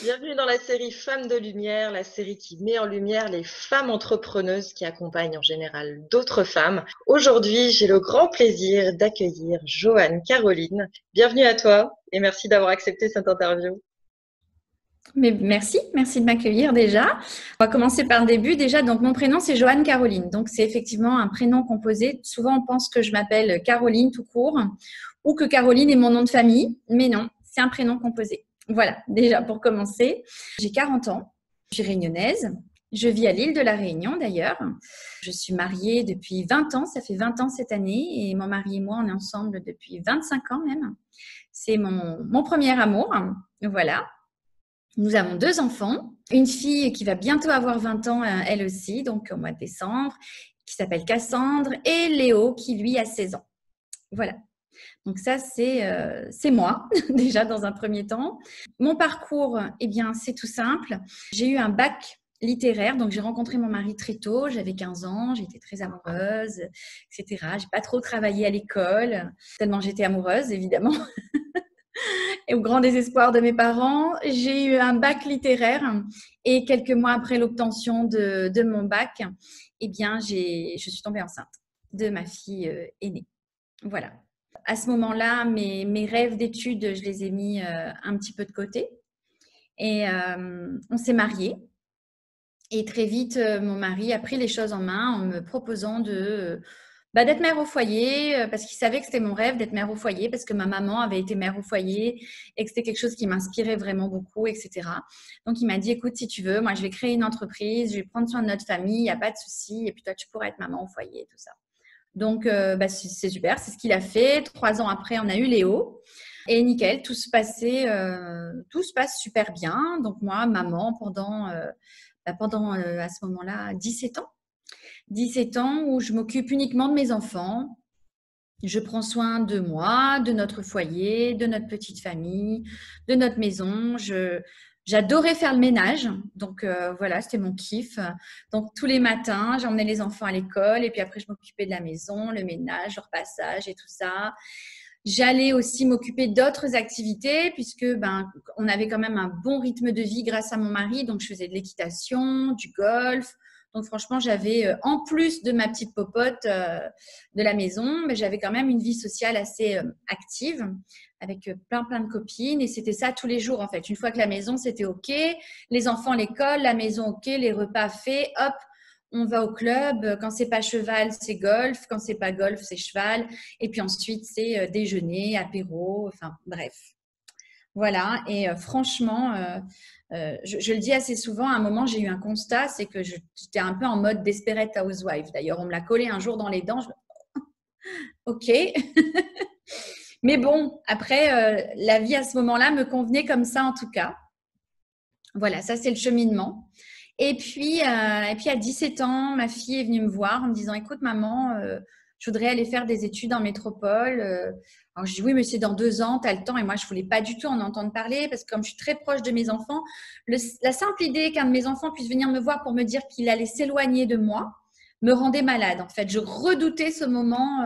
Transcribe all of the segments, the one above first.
Bienvenue dans la série Femmes de Lumière, la série qui met en lumière les femmes entrepreneuses qui accompagnent en général d'autres femmes. Aujourd'hui, j'ai le grand plaisir d'accueillir Joanne Caroline. Bienvenue à toi et merci d'avoir accepté cette interview. Mais merci de m'accueillir déjà. On va commencer par le début. Déjà, donc mon prénom c'est Joanne Caroline. Donc c'est effectivement un prénom composé. Souvent on pense que je m'appelle Caroline tout court ou que Caroline est mon nom de famille, mais non, c'est un prénom composé. Voilà, déjà pour commencer. J'ai 40 ans, je suis réunionnaise. Je vis à l'île de la Réunion d'ailleurs. Je suis mariée depuis 20 ans, ça fait 20 ans cette année et mon mari et moi on est ensemble depuis 25 ans même. C'est mon premier amour, voilà. Nous avons 2 enfants, une fille qui va bientôt avoir 20 ans, elle aussi, donc au mois de décembre, qui s'appelle Cassandre, et Léo qui lui a 16 ans. Voilà. Donc ça, c'est moi, déjà dans un premier temps. Mon parcours, eh bien, c'est tout simple. J'ai eu un bac littéraire, donc j'ai rencontré mon mari très tôt, j'avais 15 ans, j'étais très amoureuse, etc. J'ai pas trop travaillé à l'école, tellement j'étais amoureuse, évidemment. Et au grand désespoir de mes parents, j'ai eu un bac littéraire et quelques mois après l'obtention de mon bac, eh bien, je suis tombée enceinte de ma fille aînée. Voilà. À ce moment-là, mes rêves d'études, je les ai mis un petit peu de côté et on s'est mariés. Et très vite, mon mari a pris les choses en main en me proposant d'être mère au foyer, parce qu'il savait que c'était mon rêve d'être mère au foyer, parce que ma maman avait été mère au foyer et que c'était quelque chose qui m'inspirait vraiment beaucoup, etc. Donc, il m'a dit, écoute, si tu veux, moi, je vais créer une entreprise, je vais prendre soin de notre famille, il n'y a pas de souci, et puis toi, tu pourras être maman au foyer, tout ça. Donc, c'est super, c'est ce qu'il a fait. 3 ans après, on a eu Léo. Et nickel, tout se passe super bien. Donc, moi, maman, pendant à ce moment-là 17 ans. 17 ans où je m'occupe uniquement de mes enfants. Je prends soin de moi, de notre foyer, de notre petite famille, de notre maison. J'adorais faire le ménage. Donc voilà, c'était mon kiff. Donc tous les matins, j'emmenais les enfants à l'école et puis après, je m'occupais de la maison, le ménage, le repassage et tout ça. J'allais aussi m'occuper d'autres activités puisque on avait quand même un bon rythme de vie grâce à mon mari. Donc, je faisais de l'équitation, du golf. Donc, franchement, j'avais, en plus de ma petite popote de la maison, mais j'avais quand même une vie sociale assez active avec plein de copines. Et c'était ça tous les jours, en fait. Une fois que la maison, c'était OK, les enfants, l'école, la maison, OK, les repas faits, hop, on va au club. Quand c'est pas cheval, c'est golf. Quand c'est pas golf, c'est cheval. Et puis ensuite, c'est déjeuner, apéro, enfin bref. Voilà. Et franchement, je le dis assez souvent, à un moment, j'ai eu un constat, c'est que j'étais un peu en mode Desperate Housewife. D'ailleurs, on me l'a collé un jour dans les dents. OK. Mais bon, après, la vie à ce moment-là me convenait comme ça en tout cas. Voilà, ça c'est le cheminement. Et puis à 17 ans, ma fille est venue me voir en me disant, écoute maman, je voudrais aller faire des études en métropole. Alors je dis oui, mais c'est dans 2 ans, tu as le temps. Et moi, je voulais pas du tout en entendre parler parce que comme je suis très proche de mes enfants, la simple idée qu'un de mes enfants puisse venir me voir pour me dire qu'il allait s'éloigner de moi me rendait malade. En fait, je redoutais ce moment,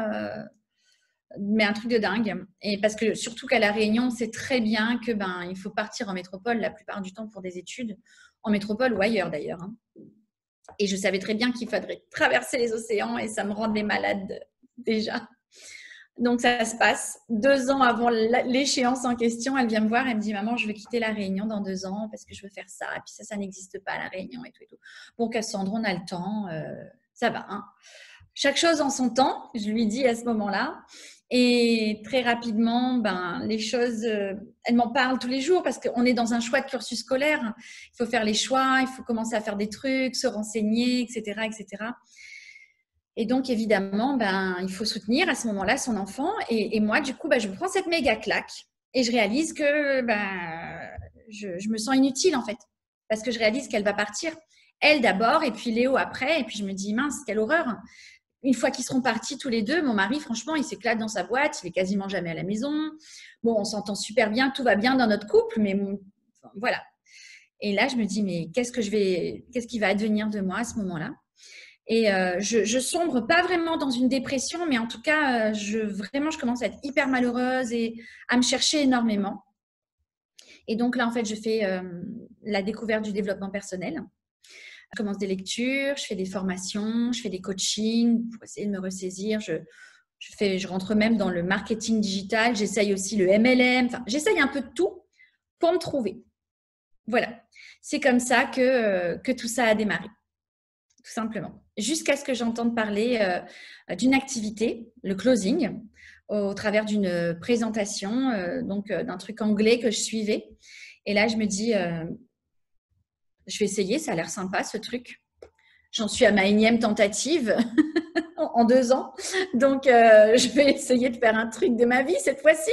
mais un truc de dingue. Et parce que surtout qu'à La Réunion, on sait très bien que il faut partir en métropole la plupart du temps pour des études, en métropole ou ailleurs d'ailleurs. Hein. Et je savais très bien qu'il faudrait traverser les océans et ça me rendait malade déjà. Donc ça se passe 2 ans avant l'échéance en question. Elle vient me voir, elle me dit maman, je veux quitter la Réunion dans 2 ans parce que je veux faire ça. Et puis ça n'existe pas à la Réunion et tout et tout. Bon, Cassandre, on a le temps, ça va. Hein. Chaque chose en son temps, je lui dis à ce moment-là. Et très rapidement, les choses, elle m'en parle tous les jours parce qu'on est dans un choix de cursus scolaire. Il faut faire les choix, il faut commencer à faire des trucs, se renseigner, etc., etc. Et donc, évidemment, il faut soutenir à ce moment-là son enfant. Et moi, du coup, je me prends cette méga claque et je réalise que je me sens inutile, en fait, parce que je réalise qu'elle va partir. Elle d'abord, et puis Léo après. Et puis, je me dis, mince, quelle horreur. Une fois qu'ils seront partis tous les deux, mon mari, franchement, il s'éclate dans sa boîte. Il est quasiment jamais à la maison. Bon, on s'entend super bien. Tout va bien dans notre couple, mais enfin, voilà. Et là, je me dis, mais qu'est-ce qui va advenir de moi à ce moment-là? Et je sombre pas vraiment dans une dépression, mais en tout cas, je commence à être hyper malheureuse et à me chercher énormément. Et donc là, en fait, je fais la découverte du développement personnel. Je commence des lectures, je fais des formations, je fais des coachings pour essayer de me ressaisir. Je rentre même dans le marketing digital. J'essaye aussi le MLM. Enfin, j'essaye un peu de tout pour me trouver. Voilà. C'est comme ça que tout ça a démarré, tout simplement. Jusqu'à ce que j'entende parler d'une activité, le closing, au travers d'une présentation, d'un truc anglais que je suivais. Et là, je me dis, je vais essayer, ça a l'air sympa ce truc. J'en suis à ma 1e tentative en 2 ans. Donc, je vais essayer de faire un truc de ma vie cette fois-ci.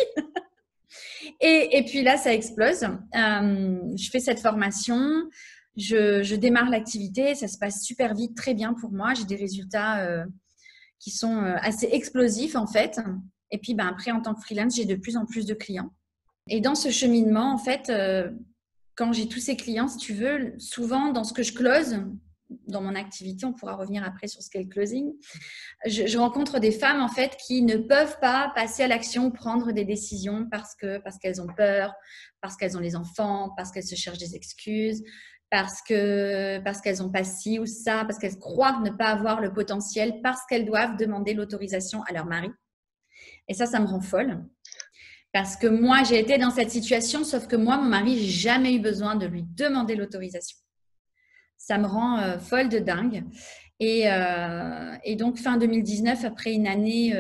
Et puis là, ça explose. Je fais cette formation, je démarre l'activité, ça se passe super vite, très bien pour moi. J'ai des résultats qui sont assez explosifs en fait. Et puis après, en tant que freelance, j'ai de plus en plus de clients. Et dans ce cheminement, en fait, quand j'ai tous ces clients, si tu veux, souvent dans ce que je close, dans mon activité, on pourra revenir après sur ce qu'est le closing, je rencontre des femmes en fait qui ne peuvent pas passer à l'action, prendre des décisions parce qu'elles ont peur, parce qu'elles ont les enfants, parce qu'elles se cherchent des excuses, parce qu'elles n'ont pas ci ou ça, parce qu'elles croient ne pas avoir le potentiel, parce qu'elles doivent demander l'autorisation à leur mari. Et ça me rend folle. Parce que moi, j'ai été dans cette situation, sauf que moi, mon mari, j'ai jamais eu besoin de lui demander l'autorisation. Ça me rend folle de dingue. Et donc, fin 2019, après une année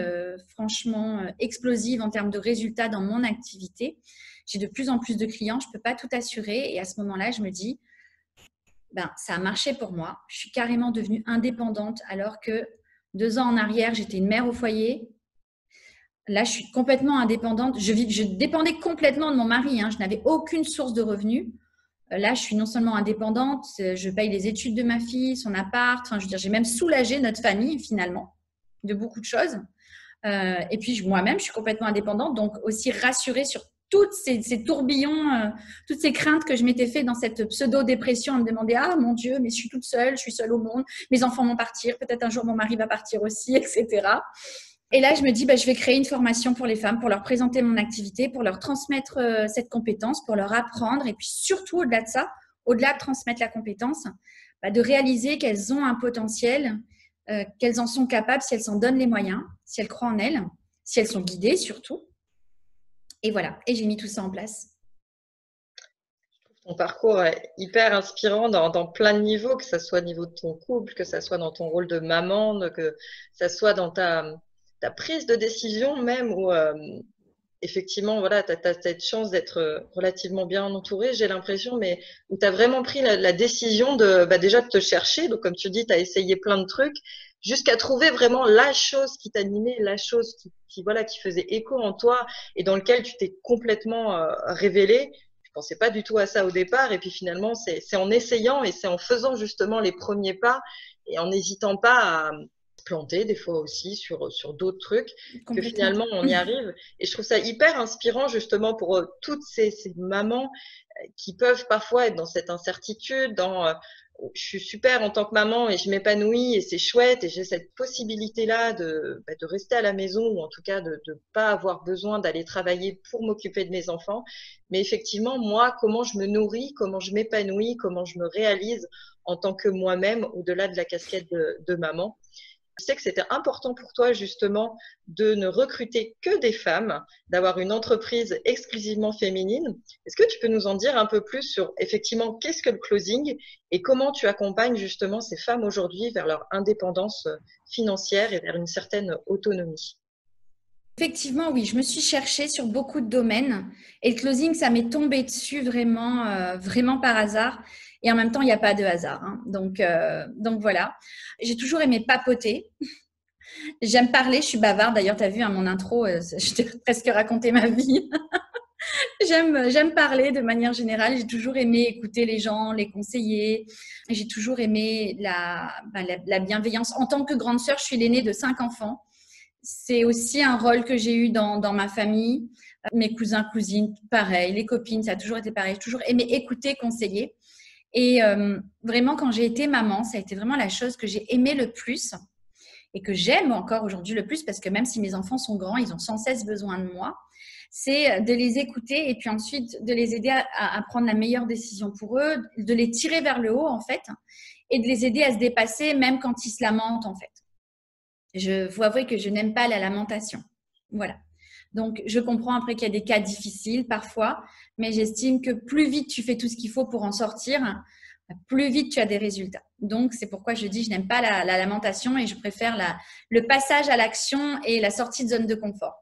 franchement explosive en termes de résultats dans mon activité, j'ai de plus en plus de clients, je ne peux pas tout assurer. Et à ce moment-là, je me dis, ça a marché pour moi. Je suis carrément devenue indépendante alors que 2 ans en arrière, j'étais une mère au foyer. Là, je suis complètement indépendante. Je dépendais complètement de mon mari. Je n'avais aucune source de revenus. Là, je suis non seulement indépendante, je paye les études de ma fille, son appart. Enfin, je veux dire, j'ai même soulagé notre famille finalement de beaucoup de choses. Et puis moi-même, je suis complètement indépendante, donc aussi rassurée sur tous ces tourbillons, toutes ces craintes que je m'étais fait dans cette pseudo-dépression, à me demander ah mon Dieu, mais je suis toute seule, je suis seule au monde, mes enfants vont partir, peut-être un jour mon mari va partir aussi, etc. Et là, je me dis, je vais créer une formation pour les femmes, pour leur présenter mon activité, pour leur transmettre cette compétence, pour leur apprendre. Et puis surtout, au-delà de ça, au-delà de transmettre la compétence, de réaliser qu'elles ont un potentiel, qu'elles en sont capables si elles s'en donnent les moyens, si elles croient en elles, si elles sont guidées surtout. Et voilà, et j'ai mis tout ça en place. Ton parcours est hyper inspirant dans plein de niveaux, que ce soit au niveau de ton couple, que ce soit dans ton rôle de maman, que ce soit dans ta prise de décision même, où effectivement, voilà, tu as cette chance d'être relativement bien entourée, j'ai l'impression, mais où tu as vraiment pris la décision déjà de te chercher. Donc, comme tu dis, tu as essayé plein de trucs jusqu'à trouver vraiment la chose qui t'animait, la chose qui faisait écho en toi et dans lequel tu t'es complètement révélée. Je pensais pas du tout à ça au départ. Et puis finalement, c'est en essayant et c'est en faisant justement les premiers pas et en n'hésitant pas à planter des fois aussi sur d'autres trucs que finalement on y arrive. Et je trouve ça hyper inspirant justement pour toutes ces mamans qui peuvent parfois être dans cette incertitude, je suis super en tant que maman et je m'épanouis et c'est chouette et j'ai cette possibilité-là de rester à la maison ou en tout cas de pas avoir besoin d'aller travailler pour m'occuper de mes enfants. Mais effectivement, moi, comment je me nourris, comment je m'épanouis, comment je me réalise en tant que moi-même au-delà de la casquette de maman. Je sais que c'était important pour toi justement de ne recruter que des femmes, d'avoir une entreprise exclusivement féminine. Est-ce que tu peux nous en dire un peu plus sur effectivement qu'est-ce que le closing et comment tu accompagnes justement ces femmes aujourd'hui vers leur indépendance financière et vers une certaine autonomie? Effectivement, oui, je me suis cherchée sur beaucoup de domaines et le closing, ça m'est tombé dessus vraiment, vraiment par hasard. Et en même temps, il n'y a pas de hasard. Donc voilà. J'ai toujours aimé papoter. J'aime parler, je suis bavarde. D'ailleurs, tu as vu mon intro, je t'ai presque raconté ma vie. J'aime parler de manière générale. J'ai toujours aimé écouter les gens, les conseiller. J'ai toujours aimé la bienveillance. En tant que grande sœur, je suis l'aînée de 5 enfants. C'est aussi un rôle que j'ai eu dans ma famille. Mes cousins, cousines, pareil. Les copines, ça a toujours été pareil. J'ai toujours aimé écouter, conseiller. Et vraiment, quand j'ai été maman, ça a été vraiment la chose que j'ai aimé le plus et que j'aime encore aujourd'hui le plus parce que même si mes enfants sont grands, ils ont sans cesse besoin de moi. c'est de les écouter et puis ensuite de les aider à prendre la meilleure décision pour eux, de les tirer vers le haut en fait et de les aider à se dépasser même quand ils se lamentent en fait. Je vous avouer que je n'aime pas la lamentation. Voilà. Donc, je comprends après qu'il y a des cas difficiles parfois, mais j'estime que plus vite tu fais tout ce qu'il faut pour en sortir, plus vite tu as des résultats. Donc, c'est pourquoi je dis je n'aime pas la lamentation et je préfère le passage à l'action et la sortie de zone de confort.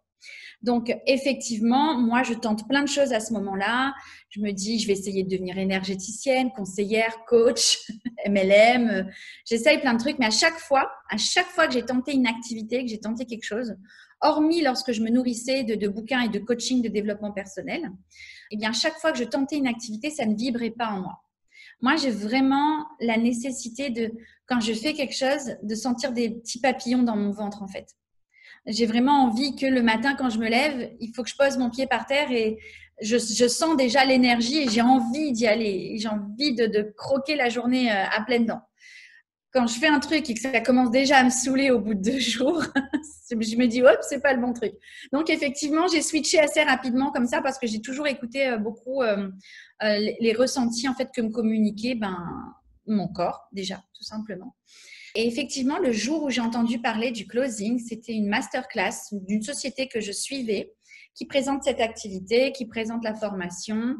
Donc, effectivement, moi, je tente plein de choses à ce moment-là. Je me dis, je vais essayer de devenir énergéticienne, conseillère, coach, MLM. J'essaye plein de trucs, mais à chaque fois que j'ai tenté une activité, que j'ai tenté quelque chose, hormis lorsque je me nourrissais de bouquins et de coaching de développement personnel, eh bien, chaque fois que je tentais une activité, ça ne vibrait pas en moi. Moi, j'ai vraiment la nécessité de, quand je fais quelque chose, de sentir des petits papillons dans mon ventre, en fait. J'ai vraiment envie que le matin, quand je me lève, il faut que je pose mon pied par terre et je sens déjà l'énergie et j'ai envie d'y aller. J'ai envie de croquer la journée à pleines dents. Quand je fais un truc et que ça commence déjà à me saouler au bout de 2 jours, je me dis, hop, c'est pas le bon truc. Donc, effectivement, j'ai switché assez rapidement comme ça parce que j'ai toujours écouté beaucoup les ressentis en fait que me communiquait mon corps, déjà, tout simplement. Et effectivement, le jour où j'ai entendu parler du closing, c'était une masterclass d'une société que je suivais qui présente cette activité, qui présente la formation.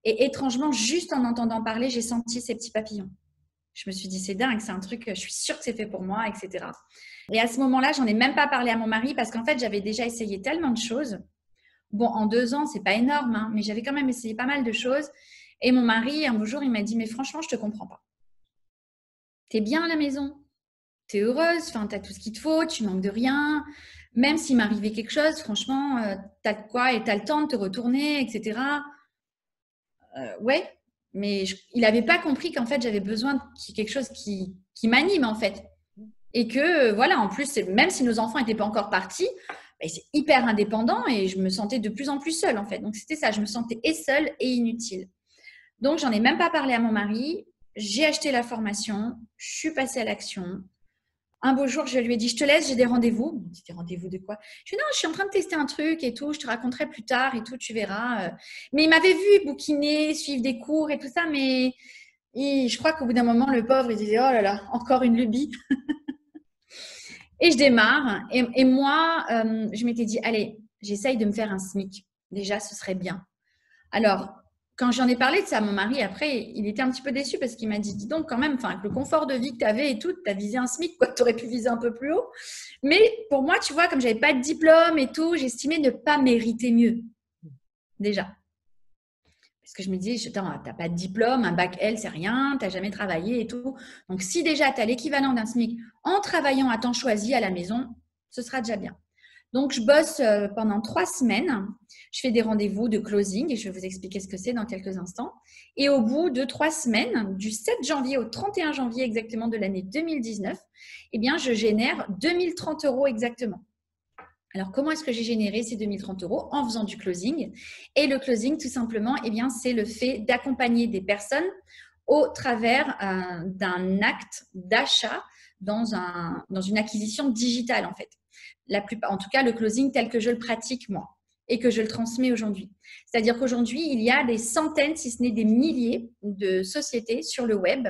Et étrangement, juste en entendant parler, j'ai senti ces petits papillons. Je me suis dit, c'est dingue, c'est un truc, je suis sûre que c'est fait pour moi, etc. Et à ce moment-là, j'en ai même pas parlé à mon mari parce qu'en fait, j'avais déjà essayé tellement de choses. Bon, en 2 ans, c'est pas énorme, hein, mais j'avais quand même essayé pas mal de choses. Et mon mari, un beau jour, il m'a dit, mais franchement, je te comprends pas. T'es bien à la maison? T'es heureuse, enfin, t'as tout ce qu'il te faut, tu manques de rien. Même s'il m'arrivait quelque chose, franchement, t'as de quoi et t'as le temps de te retourner, etc. Ouais, mais il n'avait pas compris qu'en fait, j'avais besoin qu'il y ait quelque chose qui m'anime, en fait. Et que, voilà, en plus, même si nos enfants n'étaient pas encore partis, c'est hyper indépendant et je me sentais de plus en plus seule, en fait. Donc, c'était ça, je me sentais et seule et inutile. Donc, j'en ai même pas parlé à mon mari. J'ai acheté la formation, je suis passée à l'action. Un beau jour, je lui ai dit, je te laisse, j'ai des rendez-vous. Il me dit, des rendez-vous de quoi? Je lui ai dit, non, je suis en train de tester un truc et tout, je te raconterai plus tard et tout, tu verras. Mais il m'avait vu bouquiner, suivre des cours et tout ça, mais je crois qu'au bout d'un moment, le pauvre, il disait, oh là là, encore une lubie. Et je démarre. Et moi, je m'étais dit, allez, j'essaye de me faire un SMIC. Déjà, ce serait bien. Alors, quand j'en ai parlé de ça à mon mari, après, il était un petit peu déçu parce qu'il m'a dit, dis donc quand même, avec le confort de vie que tu avais et tout, tu as visé un SMIC, quoi, tu aurais pu viser un peu plus haut. Mais pour moi, tu vois, comme je n'avais pas de diplôme et tout, j'estimais ne pas mériter mieux, déjà. Parce que je me disais, tu n'as pas de diplôme, un bac L, c'est rien, tu n'as jamais travaillé et tout. Donc, si déjà tu as l'équivalent d'un SMIC en travaillant à temps choisi à la maison, ce sera déjà bien. Donc, je bosse pendant 3 semaines. Je fais des rendez-vous de closing et je vais vous expliquer ce que c'est dans quelques instants. Et au bout de 3 semaines, du 7 janvier au 31 janvier exactement de l'année 2019, eh bien, je génère 2030 € exactement. Alors, comment est-ce que j'ai généré ces 2030 €? En faisant du closing. Et le closing, tout simplement, eh bien, c'est le fait d'accompagner des personnes au travers d'un acte d'achat dans une acquisition digitale, en fait. En tout cas, le closing tel que je le pratique moi et que je le transmets aujourd'hui. C'est-à-dire qu'aujourd'hui, il y a des centaines, si ce n'est des milliers de sociétés sur le web.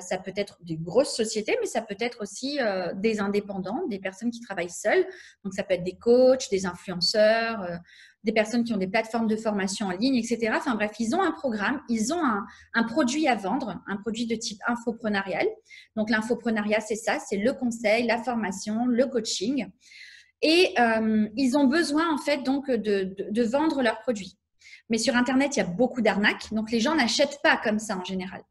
Ça peut être des grosses sociétés, mais ça peut être aussi des indépendants, des personnes qui travaillent seules. Donc, ça peut être des coachs, des influenceurs, des personnes qui ont des plateformes de formation en ligne, etc. Enfin bref, ils ont un programme, ils ont un produit à vendre, un produit de type infoprenarial. Donc, l'infoprenariat, c'est ça, c'est le conseil, la formation, le coaching. Et ils ont besoin, en fait, donc, de vendre leurs produits. Mais sur Internet, il y a beaucoup d'arnaques. Donc, les gens n'achètent pas comme ça en général.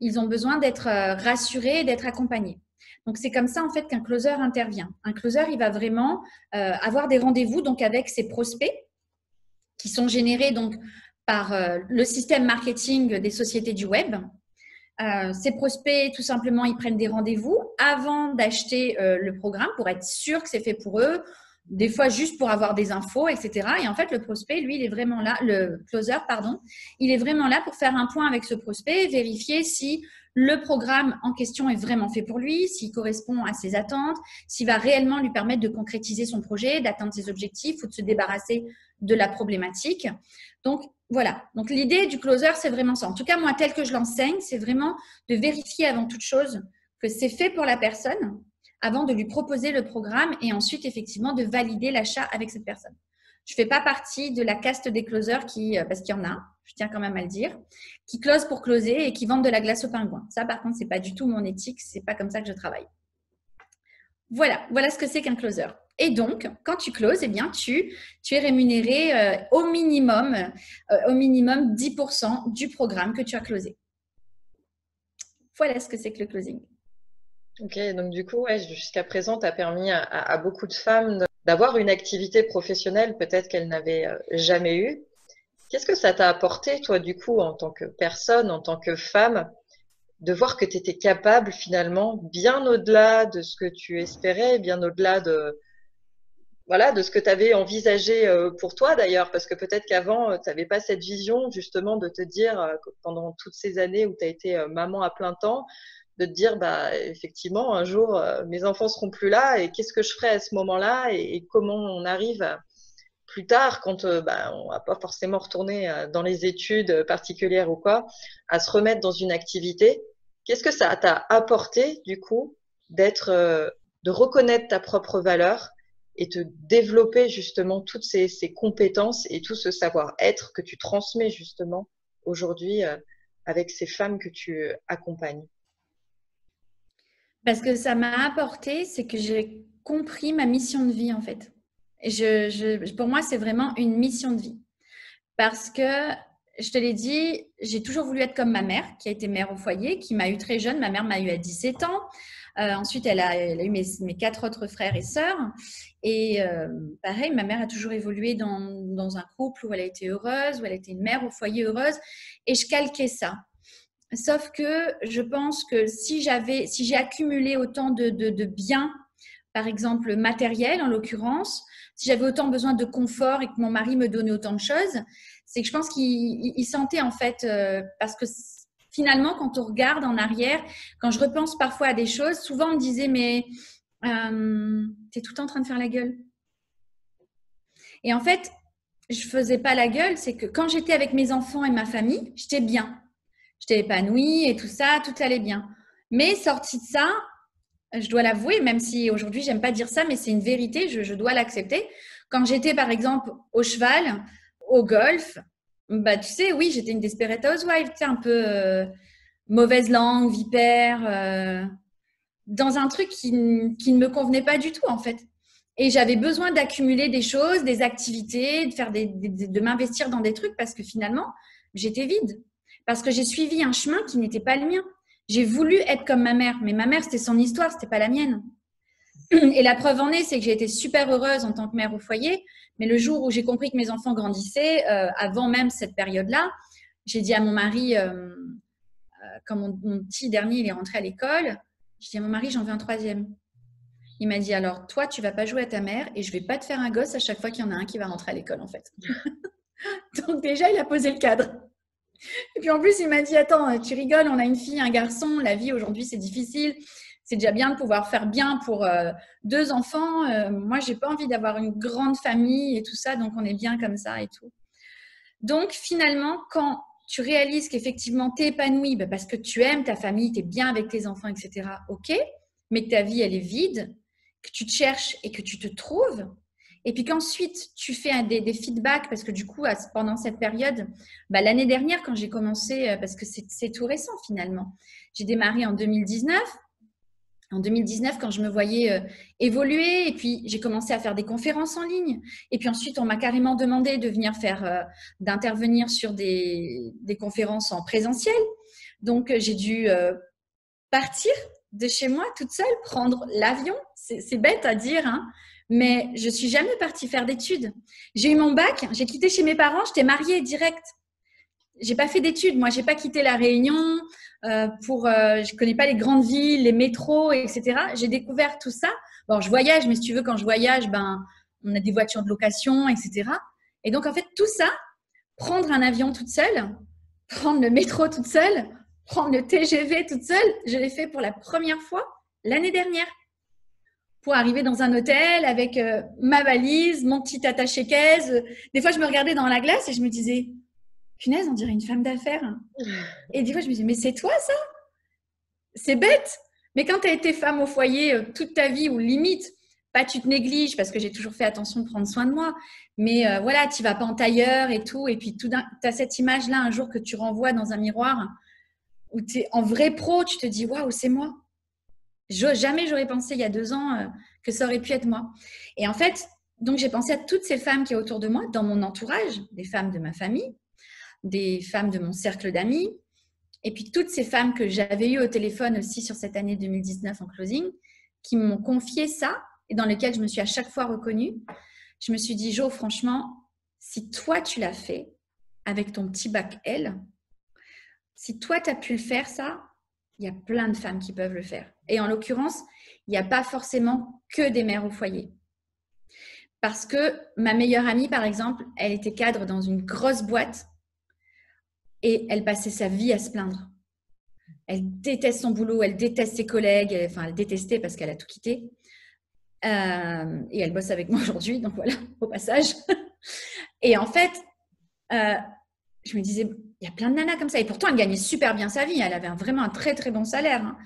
Ils ont besoin d'être rassurés, d'être accompagnés. Donc, c'est comme ça, en fait, qu'un closer intervient. Un closer, il va vraiment avoir des rendez-vous donc, avec ses prospects qui sont générés donc, par le système marketing des sociétés du web. Ces prospects, tout simplement, ils prennent des rendez-vous avant d'acheter le programme pour être sûr que c'est fait pour eux, des fois juste pour avoir des infos, etc. Et en fait, le prospect, lui, il est vraiment là, le closer, pardon, il est vraiment là pour faire un point avec ce prospect, vérifier si le programme en question est vraiment fait pour lui, s'il correspond à ses attentes, s'il va réellement lui permettre de concrétiser son projet, d'atteindre ses objectifs ou de se débarrasser de la problématique. Donc, voilà. Donc, l'idée du closer, c'est vraiment ça. En tout cas, moi, tel que je l'enseigne, c'est vraiment de vérifier avant toute chose que c'est fait pour la personne avant de lui proposer le programme et ensuite, effectivement, de valider l'achat avec cette personne. Je ne fais pas partie de la caste des closers parce qu'il y en a, je tiens quand même à le dire, qui closent pour closer et qui vendent de la glace au pingouin. Ça, par contre, ce n'est pas du tout mon éthique, ce n'est pas comme ça que je travaille. Voilà ce que c'est qu'un closer. Et donc, quand tu closes, eh bien, tu es rémunéré au minimum 10% du programme que tu as closé. Voilà ce que c'est que le closing. Ok, donc du coup, ouais, jusqu'à présent, tu as permis à beaucoup de femmes d'avoir une activité professionnelle peut-être qu'elles n'avaient jamais eue. Qu'est-ce que ça t'a apporté, toi, du coup, en tant que personne, en tant que femme, de voir que tu étais capable finalement, bien au-delà de ce que tu espérais, bien au-delà de, voilà, de ce que tu avais envisagé pour toi d'ailleurs, parce que peut-être qu'avant, tu n'avais pas cette vision justement de te dire, pendant toutes ces années où tu as été maman à plein temps, de te dire, bah, effectivement, un jour, mes enfants seront plus là et qu'est-ce que je ferai à ce moment-là et comment on arrive plus tard, quand bah, on va pas forcément retourner dans les études particulières ou quoi, à se remettre dans une activité. Qu'est-ce que ça t'a apporté, du coup, de reconnaître ta propre valeur et de développer justement toutes ces compétences et tout ce savoir-être que tu transmets justement aujourd'hui avec ces femmes que tu accompagnes? Parce que ça m'a apporté, c'est que j'ai compris ma mission de vie en fait. Et pour moi, c'est vraiment une mission de vie. Parce que, je te l'ai dit, j'ai toujours voulu être comme ma mère, qui a été mère au foyer, qui m'a eu très jeune. Ma mère m'a eu à 17 ans. Ensuite, elle a eu mes 4 autres frères et sœurs. Et pareil, ma mère a toujours évolué dans un couple où elle a été heureuse, où elle a été une mère au foyer heureuse. Et je calquais ça. Sauf que je pense que si j'ai accumulé autant de biens, par exemple matériels en l'occurrence, si j'avais autant besoin de confort et que mon mari me donnait autant de choses, c'est que je pense qu'il sentait en fait, parce que finalement quand on regarde en arrière, quand je repense parfois à des choses, souvent on me disait mais t'es tout le temps en train de faire la gueule. Et en fait, je faisais pas la gueule, c'est que quand j'étais avec mes enfants et ma famille, j'étais bien. J'étais épanouie et tout ça, tout allait bien. Mais sorti de ça, je dois l'avouer, même si aujourd'hui j'aime pas dire ça, mais c'est une vérité, je dois l'accepter. Quand j'étais par exemple au cheval, au golf, bah tu sais, oui, j'étais une desperate housewife, tu sais, un peu mauvaise langue, vipère, dans un truc qui ne me convenait pas du tout en fait. Et j'avais besoin d'accumuler des choses, des activités, de m'investir dans des trucs parce que finalement, j'étais vide. Parce que j'ai suivi un chemin qui n'était pas le mien. J'ai voulu être comme ma mère, mais ma mère, c'était son histoire, c'était pas la mienne. Et la preuve en est, c'est que j'ai été super heureuse en tant que mère au foyer, mais le jour où j'ai compris que mes enfants grandissaient, avant même cette période-là, j'ai dit à mon mari, quand mon petit dernier il est rentré à l'école, j'ai dit à mon mari, j'en veux un troisième. Il m'a dit, alors toi, tu vas pas jouer à ta mère et je vais pas te faire un gosse à chaque fois qu'il y en a un qui va rentrer à l'école, en fait. Donc déjà, il a posé le cadre. Et puis en plus, il m'a dit, attends, tu rigoles, on a une fille, un garçon, la vie aujourd'hui, c'est difficile. C'est déjà bien de pouvoir faire bien pour 2 enfants. Moi, j'ai pas envie d'avoir une grande famille et tout ça, donc on est bien comme ça et tout. Donc finalement, quand tu réalises qu'effectivement, tu es épanoui parce que tu aimes ta famille, tu es bien avec tes enfants, etc., ok, mais que ta vie, elle est vide, que tu te cherches et que tu te trouves, et puis qu'ensuite, tu fais des feedbacks, parce que du coup, pendant cette période, l'année dernière, quand j'ai commencé, parce que c'est tout récent finalement, j'ai démarré en 2019. En 2019, quand je me voyais évoluer, et puis j'ai commencé à faire des conférences en ligne. Et puis ensuite, on m'a carrément demandé de venir d'intervenir sur des conférences en présentiel. Donc, j'ai dû partir de chez moi toute seule, prendre l'avion. C'est bête à dire, hein, mais je suis jamais partie faire d'études. J'ai eu mon bac, j'ai quitté chez mes parents, j'étais mariée direct. J'ai pas fait d'études, moi, j'ai pas quitté la Réunion je connais pas les grandes villes, les métros, etc. J'ai découvert tout ça. Bon, je voyage, mais si tu veux, quand je voyage, on a des voitures de location, etc. Et donc, en fait, tout ça, prendre un avion toute seule, prendre le métro toute seule, prendre le TGV toute seule, je l'ai fait pour la première fois l'année dernière. pour arriver dans un hôtel avec ma valise, mon petit attaché-caisse. Des fois, je me regardais dans la glace et je me disais, punaise, on dirait une femme d'affaires. Et des fois, je me disais, mais c'est toi ça? C'est bête. Mais quand tu as été femme au foyer toute ta vie, ou limite, pas tu te négliges parce que j'ai toujours fait attention de prendre soin de moi, mais voilà, tu vas pas en tailleur et tout. Et puis, tu as cette image-là un jour que tu renvoies dans un miroir où tu es en vrai pro, tu te dis, waouh, c'est moi. Jamais j'aurais pensé il y a 2 ans que ça aurait pu être moi. Et en fait, donc j'ai pensé à toutes ces femmes qui sont autour de moi, dans mon entourage, des femmes de ma famille, des femmes de mon cercle d'amis, et puis toutes ces femmes que j'avais eues au téléphone aussi sur cette année 2019 en closing, qui m'ont confié ça et dans lesquelles je me suis à chaque fois reconnue. Je me suis dit, Jo, franchement, si toi tu l'as fait avec ton petit bac L, si toi tu as pu le faire ça, il y a plein de femmes qui peuvent le faire. Et en l'occurrence, il n'y a pas forcément que des mères au foyer. Parce que ma meilleure amie, par exemple, elle était cadre dans une grosse boîte et elle passait sa vie à se plaindre. Elle déteste son boulot, elle déteste ses collègues, elle détestait parce qu'elle a tout quitté. Et elle bosse avec moi aujourd'hui, donc voilà, au passage. Et en fait, je me disais, il y a plein de nanas comme ça. Et pourtant, elle gagnait super bien sa vie. Elle avait vraiment un très, très bon salaire. Hein.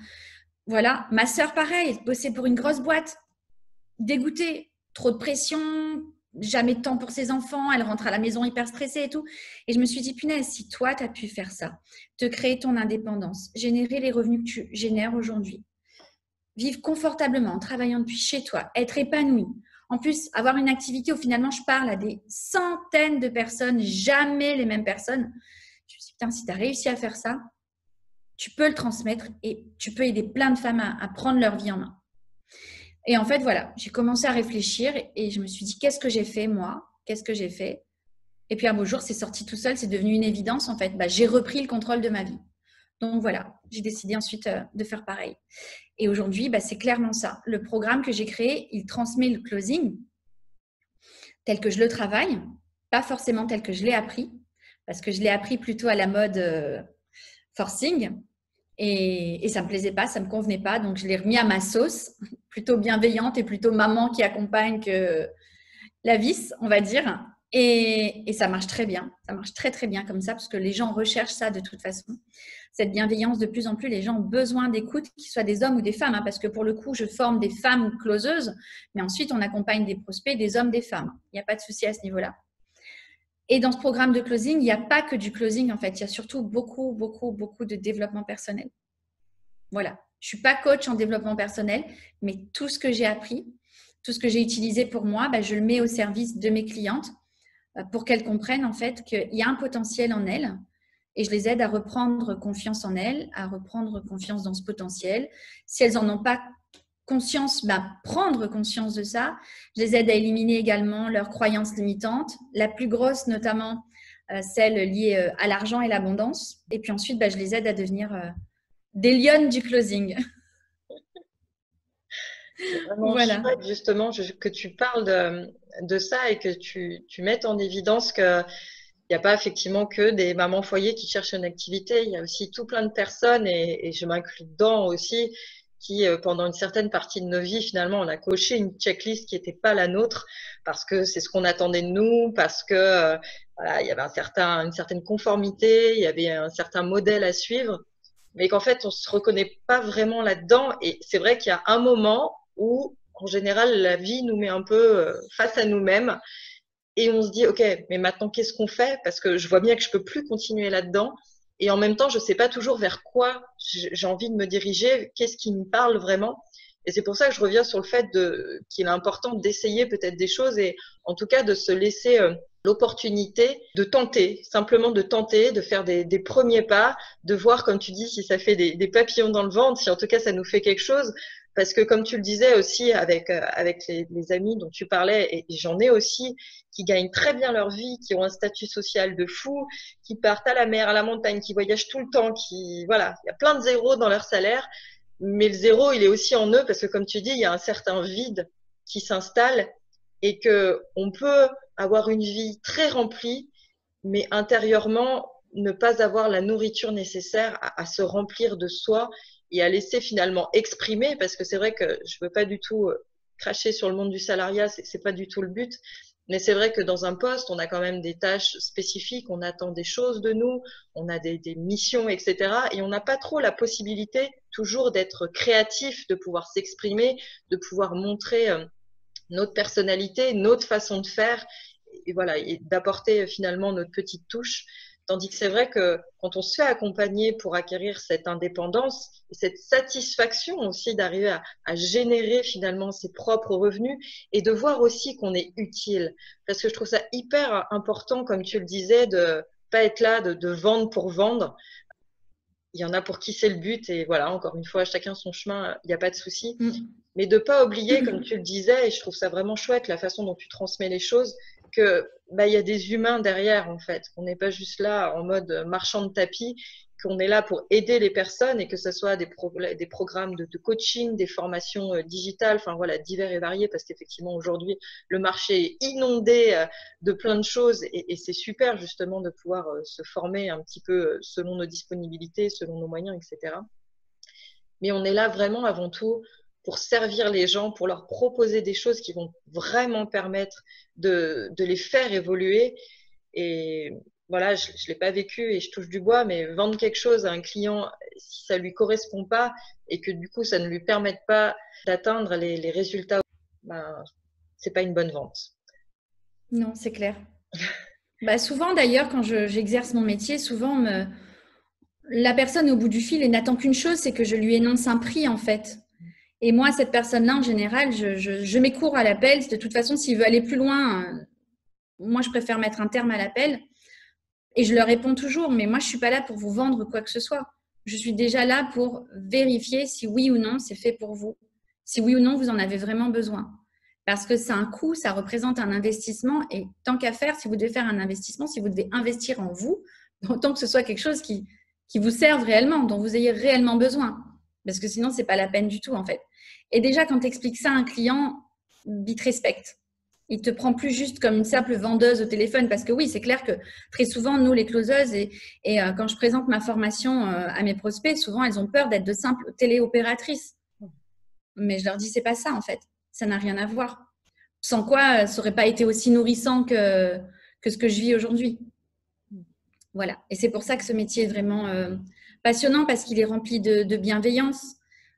Voilà. Ma sœur, pareil, bossait pour une grosse boîte. Dégoûtée. Trop de pression. Jamais de temps pour ses enfants. Elle rentre à la maison hyper stressée et tout. Et je me suis dit, punaise, si toi, tu as pu faire ça, te créer ton indépendance, générer les revenus que tu génères aujourd'hui, vivre confortablement en travaillant depuis chez toi, être épanouie. En plus, avoir une activité où finalement je parle à des centaines de personnes, jamais les mêmes personnes. Je me suis dit, putain, si tu as réussi à faire ça, tu peux le transmettre et tu peux aider plein de femmes à prendre leur vie en main. Et en fait, voilà, j'ai commencé à réfléchir et je me suis dit, qu'est-ce que j'ai fait moi? Qu'est-ce que j'ai fait? Et puis un beau jour, c'est sorti tout seul, c'est devenu une évidence en fait. J'ai repris le contrôle de ma vie. Donc voilà, j'ai décidé ensuite de faire pareil. Et aujourd'hui, c'est clairement ça. Le programme que j'ai créé, il transmet le closing tel que je le travaille, pas forcément tel que je l'ai appris, parce que je l'ai appris plutôt à la mode forcing. Et ça ne me plaisait pas, ça ne me convenait pas. Donc, je l'ai remis à ma sauce, plutôt bienveillante et plutôt maman qui accompagne que la vis, on va dire. Et ça marche très bien. Ça marche très, très bien comme ça parce que les gens recherchent ça de toute façon. Cette bienveillance, de plus en plus, les gens ont besoin d'écoute, qu'ils soient des hommes ou des femmes. Parce que pour le coup, je forme des femmes closeuses, mais ensuite, on accompagne des prospects, des hommes, des femmes. Il n'y a pas de souci à ce niveau-là. Et dans ce programme de closing, il n'y a pas que du closing, en fait. Il y a surtout beaucoup, beaucoup, beaucoup de développement personnel. Voilà. Je ne suis pas coach en développement personnel, mais tout ce que j'ai appris, tout ce que j'ai utilisé pour moi, je le mets au service de mes clientes pour qu'elles comprennent en fait qu'il y a un potentiel en elles et je les aide à reprendre confiance en elles, à reprendre confiance dans ce potentiel. Si elles n'en ont pas conscience, prendre conscience de ça. Je les aide à éliminer également leurs croyances limitantes, la plus grosse notamment celle liée à l'argent et l'abondance. Et puis ensuite, je les aide à devenir des lionnes du closing. C'est vraiment chouette justement que tu parles de ça et que tu mettes en évidence qu'il n'y a pas effectivement que des mamans foyer qui cherchent une activité. Il y a aussi tout plein de personnes et je m'inclus dedans aussi qui, pendant une certaine partie de nos vies, finalement, on a coché une checklist qui n'était pas la nôtre parce que c'est ce qu'on attendait de nous, parce que voilà, il y avait une certaine conformité, il y avait un certain modèle à suivre, mais qu'en fait, on se reconnaît pas vraiment là-dedans. Et c'est vrai qu'il y a un moment où, en général, la vie nous met un peu face à nous-mêmes et on se dit, OK, mais maintenant, qu'est-ce qu'on fait? Parce que je vois bien que je peux plus continuer là-dedans. Et en même temps, je sais pas toujours vers quoi j'ai envie de me diriger, qu'est-ce qui me parle vraiment. Et c'est pour ça que je reviens sur le fait qu'il est important d'essayer peut-être des choses et en tout cas de se laisser l'opportunité de tenter, simplement de tenter, de faire des premiers pas, de voir, comme tu dis, si ça fait des papillons dans le ventre, si en tout cas ça nous fait quelque chose. Parce que comme tu le disais aussi avec les amis dont tu parlais, et j'en ai aussi qui gagnent très bien leur vie, qui ont un statut social de fou, qui partent à la mer, à la montagne, qui voyagent tout le temps, voilà, il y a plein de zéros dans leur salaire, mais le zéro, il est aussi en eux parce que comme tu dis, il y a un certain vide qui s'installe et que on peut avoir une vie très remplie, mais intérieurement ne pas avoir la nourriture nécessaire à se remplir de soi et à laisser finalement exprimer, parce que c'est vrai que je veux pas du tout cracher sur le monde du salariat, c'est pas du tout le but. Mais c'est vrai que dans un poste, on a quand même des tâches spécifiques, on attend des choses de nous, on a des missions, etc. Et on n'a pas trop la possibilité toujours d'être créatif, de pouvoir s'exprimer, de pouvoir montrer notre personnalité, notre façon de faire, et voilà, et d'apporter finalement notre petite touche. Tandis que c'est vrai que quand on se fait accompagner pour acquérir cette indépendance, cette satisfaction aussi d'arriver à générer finalement ses propres revenus et de voir aussi qu'on est utile. Parce que je trouve ça hyper important, comme tu le disais, de pas être là, de vendre pour vendre. Il y en a pour qui c'est le but et voilà, encore une fois, chacun son chemin, il n'y a pas de souci. Mais de pas oublier, comme tu le disais, et je trouve ça vraiment chouette, la façon dont tu transmets les choses, que bah, il y a des humains derrière, en fait. On n'est pas juste là en mode marchand de tapis, qu'on est là pour aider les personnes et que ce soit des programmes de coaching, des formations digitales, enfin voilà, divers et variés, parce qu'effectivement, aujourd'hui, le marché est inondé de plein de choses et c'est super justement de pouvoir se former un petit peu selon nos disponibilités, selon nos moyens, etc. Mais on est là vraiment avant tout pour servir les gens, pour leur proposer des choses qui vont vraiment permettre de les faire évoluer. Et voilà, je ne l'ai pas vécu et je touche du bois, mais vendre quelque chose à un client, si ça ne lui correspond pas et que du coup, ça ne lui permette pas d'atteindre les résultats, ben, ce n'est pas une bonne vente. Non, c'est clair. Bah, souvent, d'ailleurs, quand j'exerce mon métier, souvent, la personne au bout du fil, elle n'attend qu'une chose, c'est que je lui énonce un prix, en fait. Et moi, cette personne-là, en général, je mets court à l'appel. De toute façon, s'il veut aller plus loin, moi, je préfère mettre un terme à l'appel. Et je leur réponds toujours, mais moi, je ne suis pas là pour vous vendre quoi que ce soit. Je suis déjà là pour vérifier si oui ou non c'est fait pour vous. Si oui ou non, vous en avez vraiment besoin. Parce que c'est un coût, ça représente un investissement. Et tant qu'à faire, si vous devez faire un investissement, si vous devez investir en vous, autant que ce soit quelque chose qui vous serve réellement, dont vous ayez réellement besoin. Parce que sinon, ce n'est pas la peine du tout, en fait. Et déjà, quand tu expliques ça à un client, il te respecte. Il ne te prend plus juste comme une simple vendeuse au téléphone. Parce que oui, c'est clair que très souvent, nous, les closeuses, quand je présente ma formation à mes prospects, souvent, elles ont peur d'être de simples téléopératrices. Mais je leur dis, c'est pas ça, en fait. Ça n'a rien à voir. Sans quoi, ça n'aurait pas été aussi nourrissant que ce que je vis aujourd'hui. Voilà. Et c'est pour ça que ce métier est vraiment passionnant parce qu'il est rempli de bienveillance,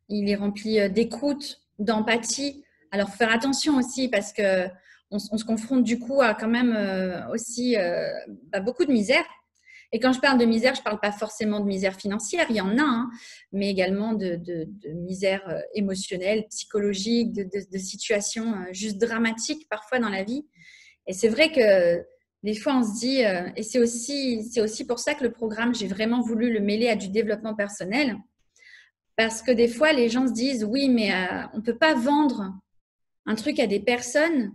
il est rempli d'écoute, d'empathie. Alors, faut faire attention aussi parce que on se confronte du coup à quand même aussi beaucoup de misère. Et quand je parle de misère, je ne parle pas forcément de misère financière, il y en a, hein, mais également de misère émotionnelle, psychologique, de situations juste dramatiques parfois dans la vie. Et c'est vrai que des fois, on se dit, et c'est aussi pour ça que le programme, j'ai vraiment voulu le mêler à du développement personnel, parce que des fois, les gens se disent, oui, mais on ne peut pas vendre un truc à des personnes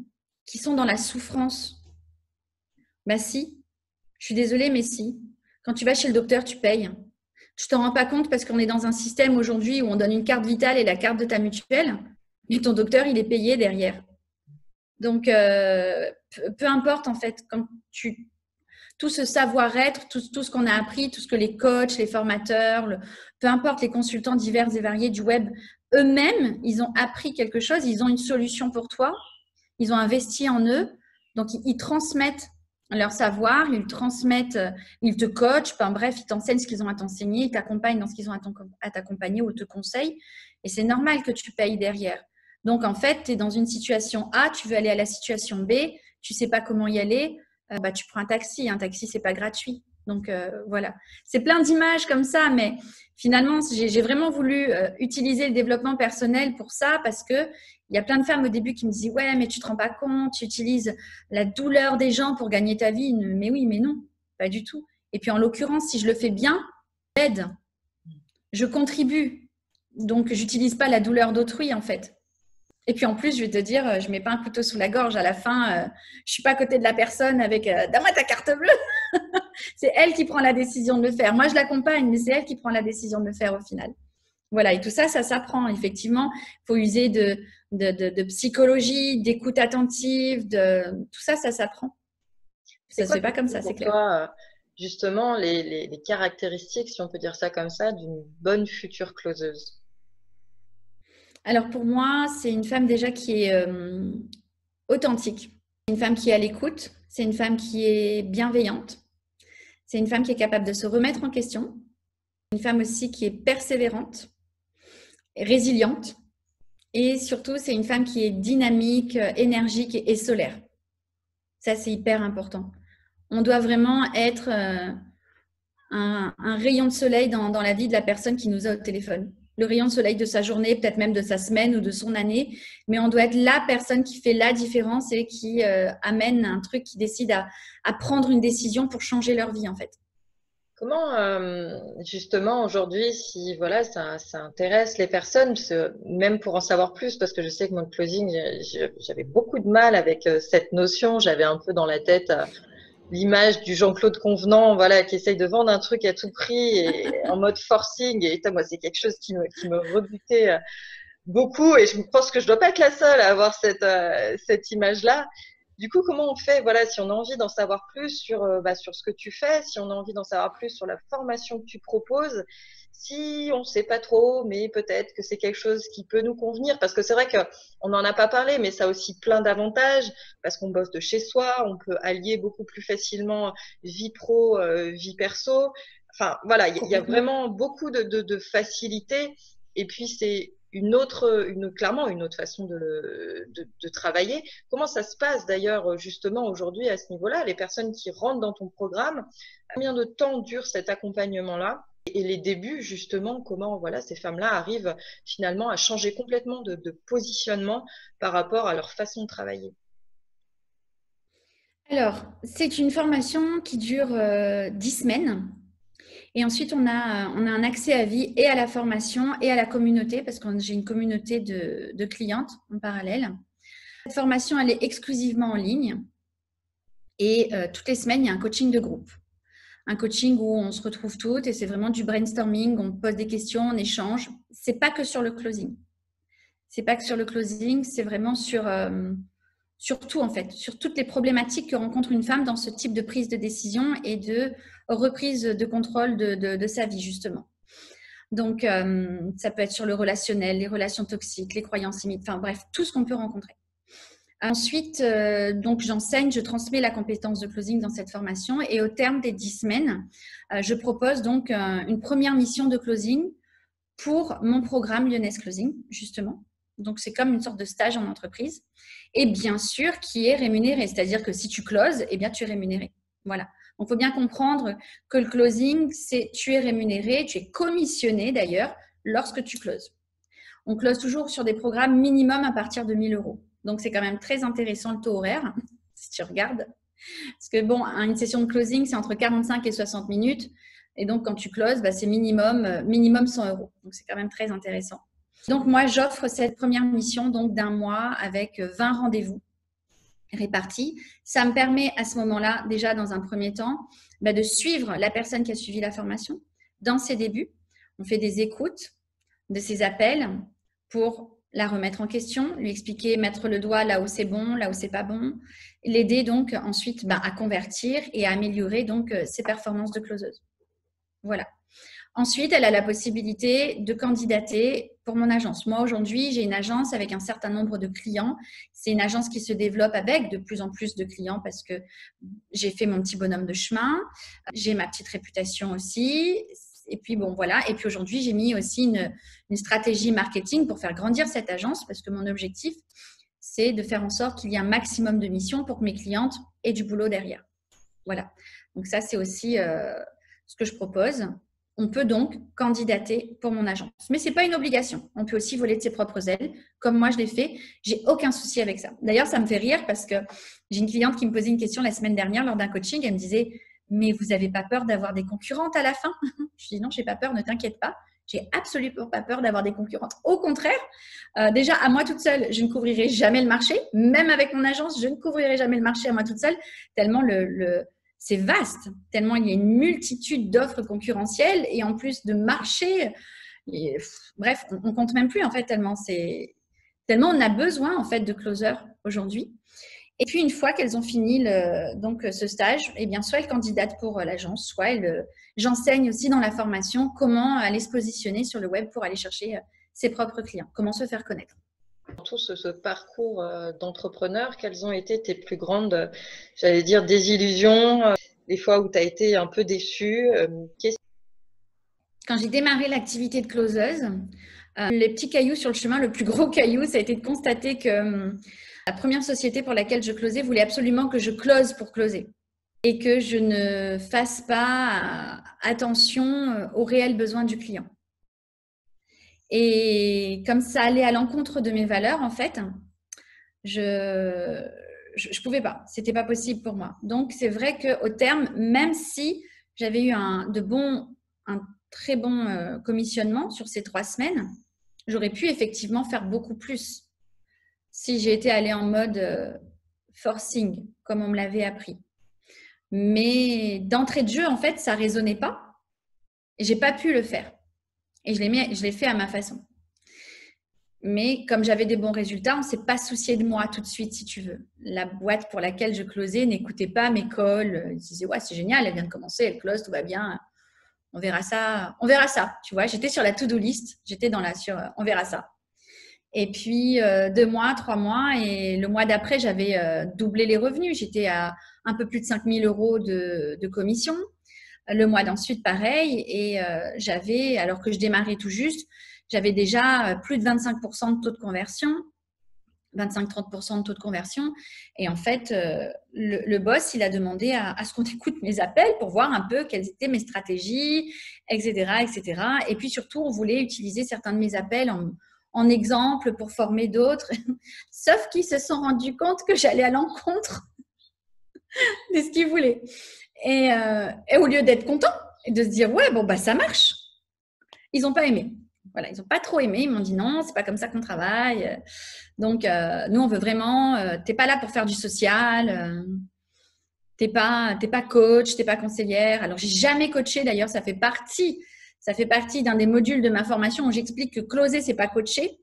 qui sont dans la souffrance. Ben si, je suis désolée, mais si. Quand tu vas chez le docteur, tu payes. Tu t'en rends pas compte parce qu'on est dans un système aujourd'hui où on donne une carte vitale et la carte de ta mutuelle, mais ton docteur, il est payé derrière. Donc, peu importe en fait, tout ce savoir-être, tout ce qu'on a appris, tout ce que les coachs, les formateurs, peu importe les consultants divers et variés du web, eux-mêmes, ils ont appris quelque chose, ils ont une solution pour toi, ils ont investi en eux, donc ils transmettent leur savoir, ils transmettent, ils te coachent, enfin, bref, ils t'enseignent ce qu'ils ont à t'enseigner, ils t'accompagnent dans ce qu'ils ont à t'accompagner ou te conseillent, et c'est normal que tu payes derrière. Donc, en fait, tu es dans une situation A, tu veux aller à la situation B, tu ne sais pas comment y aller, tu prends un taxi. Un taxi, ce n'est pas gratuit. Donc, voilà. C'est plein d'images comme ça, mais finalement, j'ai vraiment voulu utiliser le développement personnel pour ça parce qu'il y a plein de femmes au début qui me disent « Ouais, mais tu ne te rends pas compte, tu utilises la douleur des gens pour gagner ta vie. » Mais oui, mais non, pas du tout. Et puis, en l'occurrence, si je le fais bien, j'aide, je contribue. Donc, je n'utilise pas la douleur d'autrui, en fait. Et puis en plus, je vais te dire, je ne mets pas un couteau sous la gorge à la fin. Je ne suis pas à côté de la personne avec « Donne-moi ta carte bleue !» C'est elle qui prend la décision de le faire. Moi, je l'accompagne, mais c'est elle qui prend la décision de le faire au final. Voilà, et tout ça, ça s'apprend. Effectivement, il faut user de psychologie, d'écoute attentive, tout ça, ça s'apprend. Ça ne se fait pas comme ça, c'est clair. Toi, justement, les caractéristiques, si on peut dire ça comme ça, d'une bonne future closeuse? Alors pour moi, c'est une femme déjà qui est authentique, une femme qui est à l'écoute, c'est une femme qui est bienveillante, c'est une femme qui est capable de se remettre en question, une femme aussi qui est persévérante, résiliente et surtout c'est une femme qui est dynamique, énergique et solaire. Ça c'est hyper important. On doit vraiment être un rayon de soleil dans la vie de la personne qui nous a au téléphone. Le rayon de soleil de sa journée, peut-être même de sa semaine ou de son année, mais on doit être la personne qui fait la différence et qui amène un truc, qui décide à prendre une décision pour changer leur vie en fait. Comment, justement, aujourd'hui, si voilà, ça intéresse les personnes, même pour en savoir plus, parce que je sais que mon closing, j'avais beaucoup de mal avec cette notion. J'avais un peu dans la tête l'image du Jean-Claude Convenant, voilà, qui essaye de vendre un truc à tout prix et en mode forcing. Et moi, c'est quelque chose qui me rebutait beaucoup. Et je pense que je dois pas être la seule à avoir cette image-là. Du coup, comment on fait, voilà, si on a envie d'en savoir plus sur ce que tu fais, si on a envie d'en savoir plus sur la formation que tu proposes, si on ne sait pas trop, mais peut-être que c'est quelque chose qui peut nous convenir, parce que c'est vrai qu'on n'en a pas parlé, mais ça a aussi plein d'avantages, parce qu'on bosse de chez soi, on peut allier beaucoup plus facilement vie pro, vie perso. Enfin, voilà, il y a vraiment beaucoup de facilités. Et puis, c'est clairement une autre façon de travailler. Comment ça se passe d'ailleurs justement aujourd'hui à ce niveau-là? Les personnes qui rentrent dans ton programme, combien de temps dure cet accompagnement-là? Et les débuts, justement, comment voilà, ces femmes-là arrivent finalement à changer complètement de positionnement par rapport à leur façon de travailler? Alors, c'est une formation qui dure 10 semaines. Et ensuite, on a un accès à vie et à la formation et à la communauté, parce que j'ai une communauté de clientes en parallèle. Cette formation, elle est exclusivement en ligne. Et toutes les semaines, il y a un coaching de groupe. Un coaching où on se retrouve toutes et c'est vraiment du brainstorming, on pose des questions, on échange. C'est pas que sur le closing. C'est pas que sur le closing, c'est vraiment sur tout en fait, sur toutes les problématiques que rencontre une femme dans ce type de prise de décision et de reprise de contrôle de sa vie justement. Donc, ça peut être sur le relationnel, les relations toxiques, les croyances limites, enfin bref, tout ce qu'on peut rencontrer. Ensuite, donc j'enseigne, je transmets la compétence de closing dans cette formation et au terme des 10 semaines, je propose donc une première mission de closing pour mon programme Lyonnaise Closing, justement. Donc, c'est comme une sorte de stage en entreprise et bien sûr qui est rémunéré, c'est-à-dire que si tu closes, eh bien, tu es rémunéré. Voilà. Donc, il faut bien comprendre que le closing, c'est tu es rémunéré, tu es commissionné d'ailleurs lorsque tu closes. On close toujours sur des programmes minimum à partir de 1 000 €. Donc, c'est quand même très intéressant le taux horaire, si tu regardes. Parce que, bon, une session de closing, c'est entre 45 et 60 minutes. Et donc, quand tu closes, c'est minimum 100 €. Donc, c'est quand même très intéressant. Donc, moi, j'offre cette première mission donc d'un mois avec 20 rendez-vous répartis. Ça me permet à ce moment-là, déjà dans un premier temps, de suivre la personne qui a suivi la formation dans ses débuts. On fait des écoutes de ses appels pour la remettre en question, lui expliquer, mettre le doigt là où c'est bon, là où c'est pas bon, l'aider donc ensuite à convertir et à améliorer donc ses performances de closeuse. Voilà. Ensuite, elle a la possibilité de candidater pour mon agence. Moi, aujourd'hui, j'ai une agence avec un certain nombre de clients. C'est une agence qui se développe avec de plus en plus de clients parce que j'ai fait mon petit bonhomme de chemin. J'ai ma petite réputation aussi. Et puis, bon, voilà. Et puis, aujourd'hui, j'ai mis aussi une stratégie marketing pour faire grandir cette agence parce que mon objectif, c'est de faire en sorte qu'il y ait un maximum de missions pour que mes clientes aient du boulot derrière. Voilà. Donc, ça, c'est aussi ce que je propose. On peut donc candidater pour mon agence. Mais ce n'est pas une obligation. On peut aussi voler de ses propres ailes, comme moi je l'ai fait. J'ai aucun souci avec ça. D'ailleurs, ça me fait rire parce que j'ai une cliente qui me posait une question la semaine dernière lors d'un coaching. Elle me disait « Mais vous n'avez pas peur d'avoir des concurrentes à la fin ?» Je dis « Non, je n'ai pas peur, ne t'inquiète pas. J'ai absolument pas peur d'avoir des concurrentes. Au contraire, déjà, à moi toute seule, je ne couvrirai jamais le marché. Même avec mon agence, je ne couvrirai jamais le marché à moi toute seule, tellement c'est vaste, tellement il y a une multitude d'offres concurrentielles et en plus de marchés. Bref, on ne compte même plus en fait, tellement on a besoin en fait de closers aujourd'hui. Et puis une fois qu'elles ont fini donc ce stage, eh bien soit elles candidatent pour l'agence, soit j'enseigne aussi dans la formation comment aller se positionner sur le web pour aller chercher ses propres clients, comment se faire connaître. Dans tout ce parcours d'entrepreneur, quelles ont été tes plus grandes, j'allais dire, désillusions, les fois où tu as été un peu déçue? Quand j'ai démarré l'activité de closeuse, les petits cailloux sur le chemin, le plus gros caillou, ça a été de constater que la première société pour laquelle je closais voulait absolument que je close pour closer et que je ne fasse pas attention aux réels besoins du client. Et comme ça allait à l'encontre de mes valeurs, en fait, je pouvais pas. C'était pas possible pour moi. Donc, c'est vrai qu'au terme, même si j'avais eu un très bon commissionnement sur ces 3 semaines, j'aurais pu effectivement faire beaucoup plus si j'étais allée en mode forcing, comme on me l'avait appris. Mais d'entrée de jeu, en fait, ça résonnait pas. Et j'ai pas pu le faire. Et je l'ai fait à ma façon. Mais comme j'avais des bons résultats, on ne s'est pas soucié de moi tout de suite, si tu veux. La boîte pour laquelle je closais n'écoutait pas mes calls. Ils disaient, ouais, c'est génial, elle vient de commencer, elle close, tout va bien. On verra ça. On verra ça, tu vois. J'étais sur la to-do list. J'étais sur on verra ça. Et puis, 2 mois, 3 mois. Et le mois d'après, j'avais doublé les revenus. J'étais à un peu plus de 5 000 € de commission. Le mois d'ensuite, pareil. Et j'avais, alors que je démarrais tout juste, j'avais déjà plus de 25% de taux de conversion, 25-30% de taux de conversion. Et en fait, le boss, il a demandé à ce qu'on écoute mes appels pour voir un peu quelles étaient mes stratégies, etc., etc. Et puis surtout, on voulait utiliser certains de mes appels en exemple pour former d'autres. Sauf qu'ils se sont rendus compte que j'allais à l'encontre de ce qu'ils voulaient. Et au lieu d'être contents et de se dire, ouais, bon, bah ça marche, ils n'ont pas aimé. Voilà, ils n'ont pas trop aimé. Ils m'ont dit non, c'est pas comme ça qu'on travaille. Donc, nous, on veut vraiment. T'es pas là pour faire du social. T'es pas coach, t'es pas conseillère. Alors, j'ai jamais coaché. D'ailleurs, ça fait partie d'un des modules de ma formation où j'explique que closer, c'est pas coacher.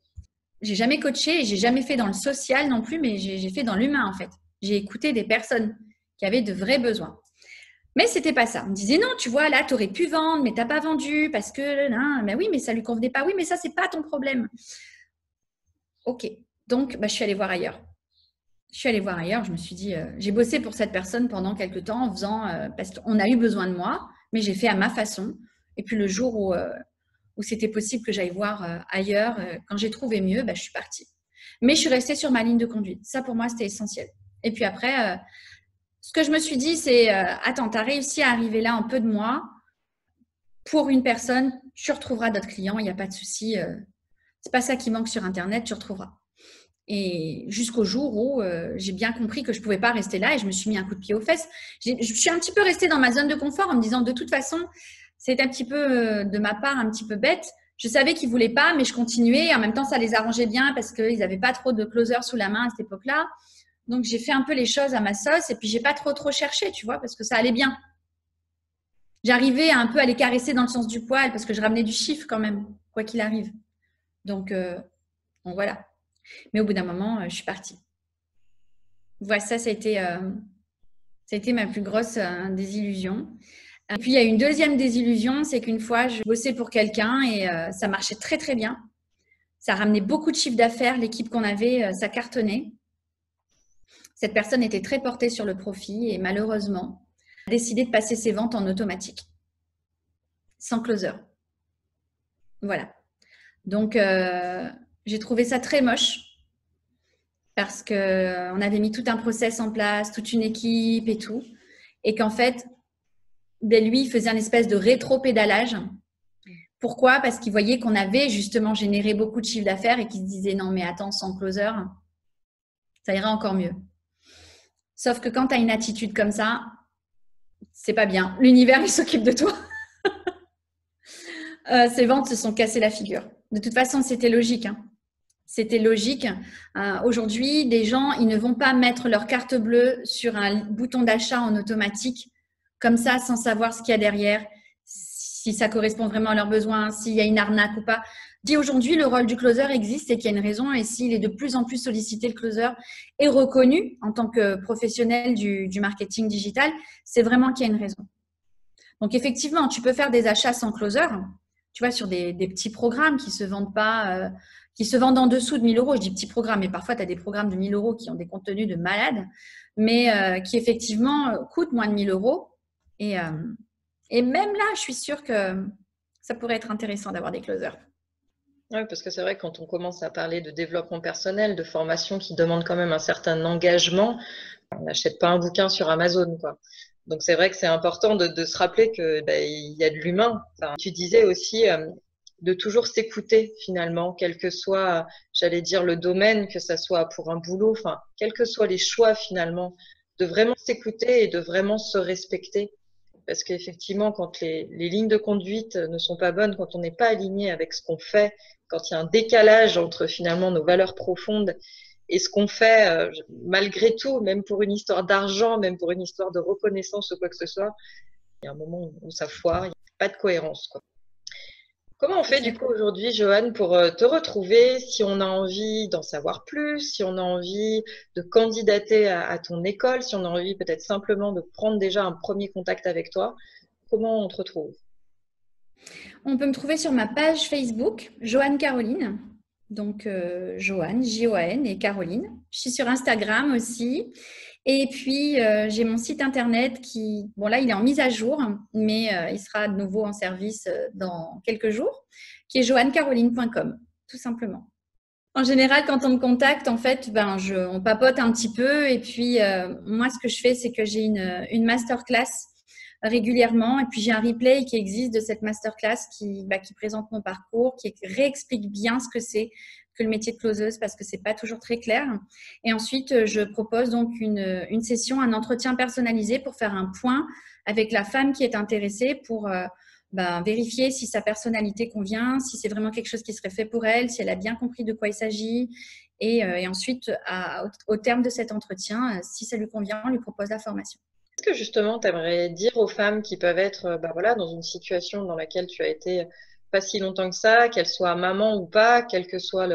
J'ai jamais coaché et j'ai jamais fait dans le social non plus, mais j'ai fait dans l'humain en fait. J'ai écouté des personnes qui avaient de vrais besoins. Mais c'était pas ça. On me disait non, tu vois, là, tu aurais pu vendre, mais t'as pas vendu parce que, non, mais oui, mais ça lui convenait pas. Oui, mais ça, c'est pas ton problème. Ok. Donc, je suis allée voir ailleurs. Je me suis dit, j'ai bossé pour cette personne pendant quelques temps en faisant, parce qu'on a eu besoin de moi, mais j'ai fait à ma façon. Et puis le jour où c'était possible que j'aille voir ailleurs, quand j'ai trouvé mieux, je suis partie. Mais je suis restée sur ma ligne de conduite. Ça, pour moi, c'était essentiel. Et puis après, ce que je me suis dit, c'est attends, tu as réussi à arriver là en peu de mois. Pour une personne, tu retrouveras d'autres clients, il n'y a pas de souci. C'est pas ça qui manque sur Internet, tu retrouveras. Et jusqu'au jour où j'ai bien compris que je ne pouvais pas rester là et je me suis mis un coup de pied aux fesses. Je suis un petit peu restée dans ma zone de confort en me disant de toute façon, c'est un petit peu de ma part un petit peu bête. Je savais qu'ils ne voulaient pas, mais je continuais. Et en même temps, ça les arrangeait bien parce qu'ils n'avaient pas trop de closers sous la main à cette époque-là. Donc, j'ai fait un peu les choses à ma sauce et puis j'ai pas trop cherché, tu vois, parce que ça allait bien. J'arrivais un peu à les caresser dans le sens du poil parce que je ramenais du chiffre quand même, quoi qu'il arrive. Donc voilà. Mais au bout d'un moment, je suis partie. Voilà, ça a été ma plus grosse désillusion. Et puis, il y a une deuxième désillusion, c'est qu'une fois, je bossais pour quelqu'un et ça marchait très, très bien. Ça ramenait beaucoup de chiffre d'affaires. L'équipe qu'on avait, ça cartonnait. Cette personne était très portée sur le profit et malheureusement, a décidé de passer ses ventes en automatique, sans closer. Voilà. Donc, j'ai trouvé ça très moche parce qu'on avait mis tout un process en place, toute une équipe et tout. Et qu'en fait, lui, il faisait un espèce de rétro-pédalage. Pourquoi? Parce qu'il voyait qu'on avait justement généré beaucoup de chiffre d'affaires et qu'il se disait non, mais attends, sans closer, ça ira encore mieux. Sauf que quand tu as une attitude comme ça, c'est pas bien. L'univers, il s'occupe de toi. Ces ventes se sont cassées la figure. De toute façon, c'était logique. C'était logique. Aujourd'hui, des gens, ils ne vont pas mettre leur carte bleue sur un bouton d'achat en automatique, comme ça, sans savoir ce qu'il y a derrière, si ça correspond vraiment à leurs besoins, s'il y a une arnaque ou pas. Aujourd'hui, le rôle du closer existe et qu'il y a une raison. Et s'il est de plus en plus sollicité, le closer est reconnu en tant que professionnel du marketing digital, c'est vraiment qu'il y a une raison. Donc, effectivement, tu peux faire des achats sans closer, tu vois, sur des petits programmes qui se vendent pas, qui se vendent en dessous de 1 000 €. Je dis petits programmes, mais parfois, tu as des programmes de 1 000 € qui ont des contenus de malades, mais qui effectivement coûtent moins de 1 000 €. Et même là, je suis sûre que ça pourrait être intéressant d'avoir des closers. Oui, parce que c'est vrai que quand on commence à parler de développement personnel, de formation qui demande quand même un certain engagement, on n'achète pas un bouquin sur Amazon, quoi. Donc c'est vrai que c'est important de se rappeler que il y a de l'humain. Enfin, tu disais aussi de toujours s'écouter finalement, quel que soit, j'allais dire, le domaine, que ça soit pour un boulot, enfin, quels que soient les choix finalement, de vraiment s'écouter et de vraiment se respecter. Parce qu'effectivement, quand les lignes de conduite ne sont pas bonnes, quand on n'est pas aligné avec ce qu'on fait, quand il y a un décalage entre finalement nos valeurs profondes et ce qu'on fait, malgré tout, même pour une histoire d'argent, même pour une histoire de reconnaissance ou quoi que ce soit, il y a un moment où ça foire, il n'y a pas de cohérence, quoi. Comment on fait du coup aujourd'hui, Joanne, pour te retrouver si on a envie d'en savoir plus, si on a envie de candidater à ton école, si on a envie peut-être simplement de prendre déjà un premier contact avec toi, comment on te retrouve? On peut me trouver sur ma page Facebook, Joanne Caroline. Donc, Joanne, J-O-A-N et Caroline. Je suis sur Instagram aussi. Et puis, j'ai mon site internet qui, bon là, il est en mise à jour, mais il sera de nouveau en service dans quelques jours, qui est joannecaroline.com, tout simplement. En général, quand on me contacte, en fait, on papote un petit peu. Et puis, moi, ce que je fais, c'est que j'ai une masterclass régulièrement. Et puis, j'ai un replay qui existe de cette masterclass qui présente mon parcours, qui réexplique bien ce que c'est que le métier de closeuse parce que c'est pas toujours très clair. Et ensuite, je propose donc une session, un entretien personnalisé pour faire un point avec la femme qui est intéressée pour vérifier si sa personnalité convient, si c'est vraiment quelque chose qui serait fait pour elle, si elle a bien compris de quoi il s'agit. Et ensuite, au terme de cet entretien, si ça lui convient, on lui propose la formation. Qu'est-ce que justement tu aimerais dire aux femmes qui peuvent être voilà, dans une situation dans laquelle tu as été pas si longtemps que ça, qu'elles soient maman ou pas, quelle que soit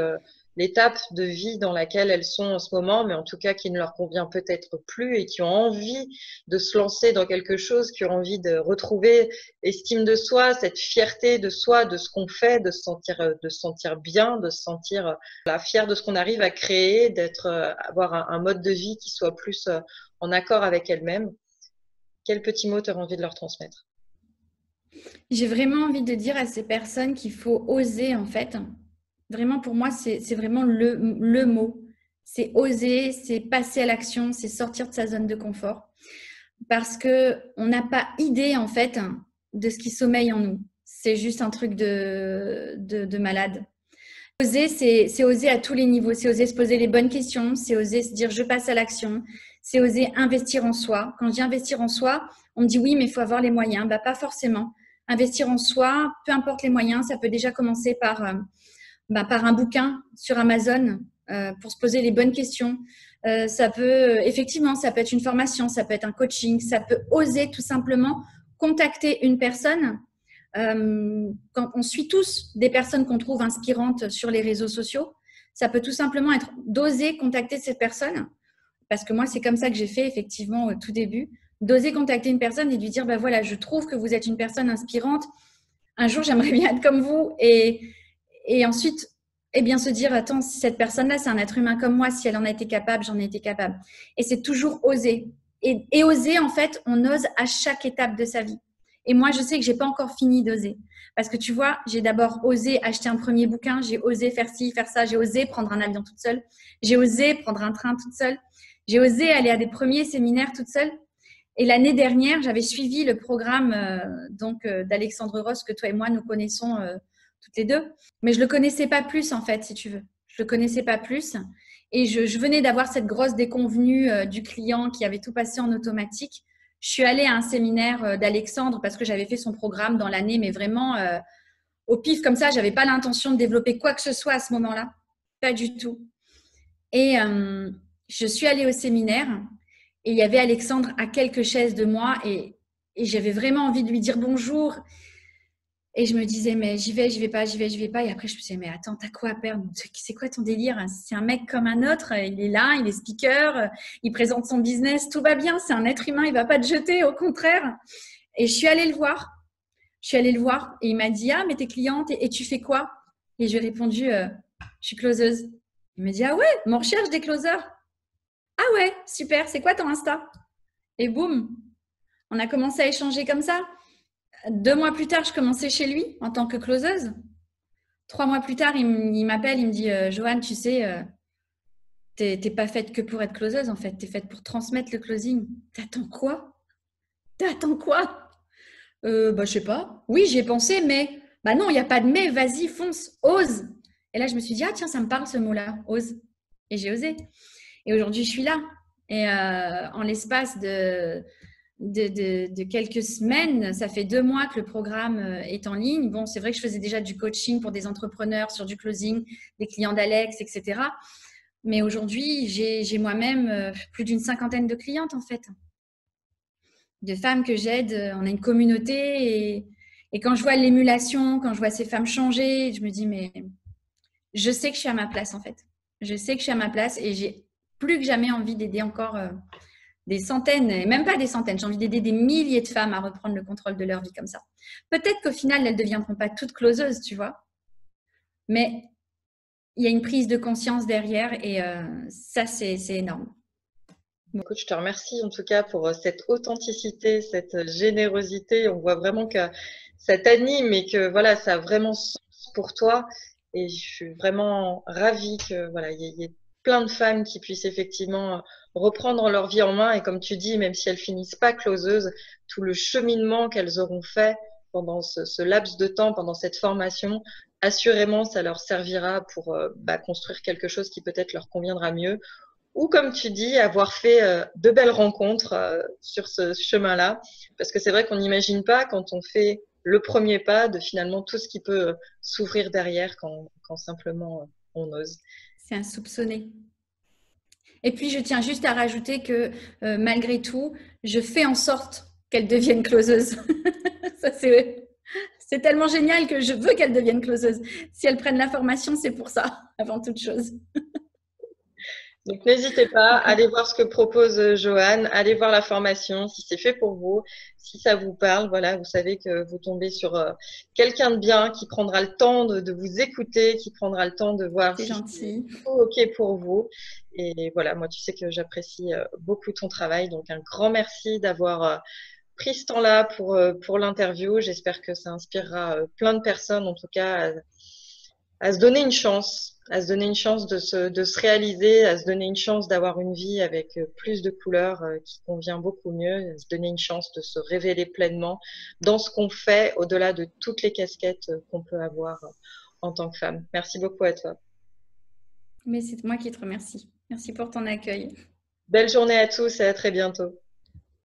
l'étape de vie dans laquelle elles sont en ce moment, mais en tout cas qui ne leur convient peut-être plus et qui ont envie de se lancer dans quelque chose, qui ont envie de retrouver estime de soi, cette fierté de soi, de ce qu'on fait, de se sentir bien, de se sentir fière de ce qu'on arrive à créer, avoir un mode de vie qui soit plus en accord avec elles-mêmes. Quel petit mot tu aurais envie de leur transmettre? J'ai vraiment envie de dire à ces personnes qu'il faut oser, en fait. Vraiment, pour moi, c'est vraiment le mot. C'est oser, c'est passer à l'action, c'est sortir de sa zone de confort. Parce qu'on n'a pas idée, en fait, de ce qui sommeille en nous. C'est juste un truc de malade. Oser, c'est oser à tous les niveaux. C'est oser se poser les bonnes questions. C'est oser se dire je passe à l'action. C'est oser investir en soi. Quand je dis investir en soi, on me dit oui, mais il faut avoir les moyens. Pas forcément. Investir en soi, peu importe les moyens, ça peut déjà commencer par un bouquin sur Amazon pour se poser les bonnes questions. Ça peut être une formation, ça peut être un coaching, ça peut oser tout simplement contacter une personne. Quand on suit tous des personnes qu'on trouve inspirantes sur les réseaux sociaux, ça peut tout simplement être d'oser contacter cette personne, parce que moi, c'est comme ça que j'ai fait effectivement au tout début, d'oser contacter une personne et lui dire, voilà, je trouve que vous êtes une personne inspirante, un jour, j'aimerais bien être comme vous, et ensuite, se dire, attends, si cette personne-là, c'est un être humain comme moi, si elle en a été capable, j'en ai été capable. Et c'est toujours oser. Et oser, en fait, on ose à chaque étape de sa vie. Et moi, je sais que je n'ai pas encore fini d'oser. Parce que tu vois, j'ai d'abord osé acheter un premier bouquin, j'ai osé faire ci, faire ça, j'ai osé prendre un avion toute seule, j'ai osé prendre un train toute seule, j'ai osé aller à des premiers séminaires toute seule. Et l'année dernière, j'avais suivi le programme d'Alexandre Ross que toi et moi, nous connaissons toutes les deux. Mais je ne le connaissais pas plus, en fait, si tu veux. Je ne le connaissais pas plus. Et je venais d'avoir cette grosse déconvenue du client qui avait tout passé en automatique. Je suis allée à un séminaire d'Alexandre parce que j'avais fait son programme dans l'année, mais vraiment au pif comme ça. Je n'avais pas l'intention de développer quoi que ce soit à ce moment-là. Pas du tout. Et je suis allée au séminaire et il y avait Alexandre à quelques chaises de moi et j'avais vraiment envie de lui dire bonjour. Et je me disais, mais j'y vais pas, j'y vais pas. Et après, je me disais, mais attends, t'as quoi à perdre? C'est quoi ton délire? C'est un mec comme un autre. Il est là, il est speaker, il présente son business, tout va bien. C'est un être humain, il va pas te jeter, au contraire. Et je suis allée le voir. Je suis allée le voir et il m'a dit, ah, mais t'es cliente et tu fais quoi? Et je lui ai répondu, je suis closeuse. Il me dit, ah ouais, mais on recherche des closers. Ah ouais, super, c'est quoi ton Insta? Et boum, on a commencé à échanger comme ça. 2 mois plus tard, je commençais chez lui en tant que closeuse. 3 mois plus tard, il m'appelle, il me dit, Joanne, tu sais, t'es pas faite que pour être closeuse, en fait. T'es faite pour transmettre le closing. T'attends quoi? T'attends quoi? Bah, je sais pas. Oui, j'y ai pensé, mais bah non, il n'y a pas de mais. Vas-y, fonce, ose. Et là, je me suis dit, ah tiens, ça me parle ce mot-là, ose. Et j'ai osé. Et aujourd'hui, je suis là. Et en l'espace de quelques semaines, ça fait 2 mois que le programme est en ligne. Bon, c'est vrai que je faisais déjà du coaching pour des entrepreneurs sur du closing, des clients d'Alex, etc. Mais aujourd'hui, j'ai moi-même plus d'une 50aine de clientes, en fait, de femmes que j'aide. On a une communauté et quand je vois l'émulation, quand je vois ces femmes changer, je me dis, mais je sais que je suis à ma place, en fait. Je sais que je suis à ma place et j'ai plus que jamais envie d'aider encore des centaines, et même pas des centaines, j'ai envie d'aider des milliers de femmes à reprendre le contrôle de leur vie comme ça. Peut-être qu'au final, elles ne deviendront pas toutes closeuses, tu vois, mais il y a une prise de conscience derrière et ça, c'est énorme. Écoute, je te remercie en tout cas pour cette authenticité, cette générosité. On voit vraiment que ça t'anime et que voilà, ça a vraiment sens pour toi. Et je suis vraiment ravie que voilà, il y ait plein de femmes qui puissent effectivement reprendre leur vie en main. Et comme tu dis, même si elles finissent pas closeuses, tout le cheminement qu'elles auront fait pendant ce laps de temps, pendant cette formation, assurément, ça leur servira pour construire quelque chose qui peut-être leur conviendra mieux ou comme tu dis, avoir fait de belles rencontres sur ce chemin-là. Parce que c'est vrai qu'on n'imagine pas quand on fait le premier pas de finalement tout ce qui peut s'ouvrir derrière quand simplement on ose. C'est insoupçonné. Et puis, je tiens juste à rajouter que malgré tout, je fais en sorte qu'elles deviennent closeuses. Ça, c'est tellement génial que je veux qu'elles deviennent closeuses. Si elles prennent la formation, c'est pour ça, avant toute chose. Donc n'hésitez pas, allez voir ce que propose Joanne, allez voir la formation si c'est fait pour vous, si ça vous parle, voilà, vous savez que vous tombez sur quelqu'un de bien qui prendra le temps de vous écouter, qui prendra le temps de voir C'est si gentil. c'est OK pour vous. Et voilà, moi tu sais que j'apprécie beaucoup ton travail, donc un grand merci d'avoir pris ce temps-là pour l'interview. J'espère que ça inspirera plein de personnes, en tout cas, à se donner une chance, à se donner une chance de se réaliser, à se donner une chance d'avoir une vie avec plus de couleurs qui convient beaucoup mieux, à se donner une chance de se révéler pleinement dans ce qu'on fait au-delà de toutes les casquettes qu'on peut avoir en tant que femme. Merci beaucoup à toi. Mais c'est moi qui te remercie. Merci pour ton accueil. Belle journée à tous et à très bientôt.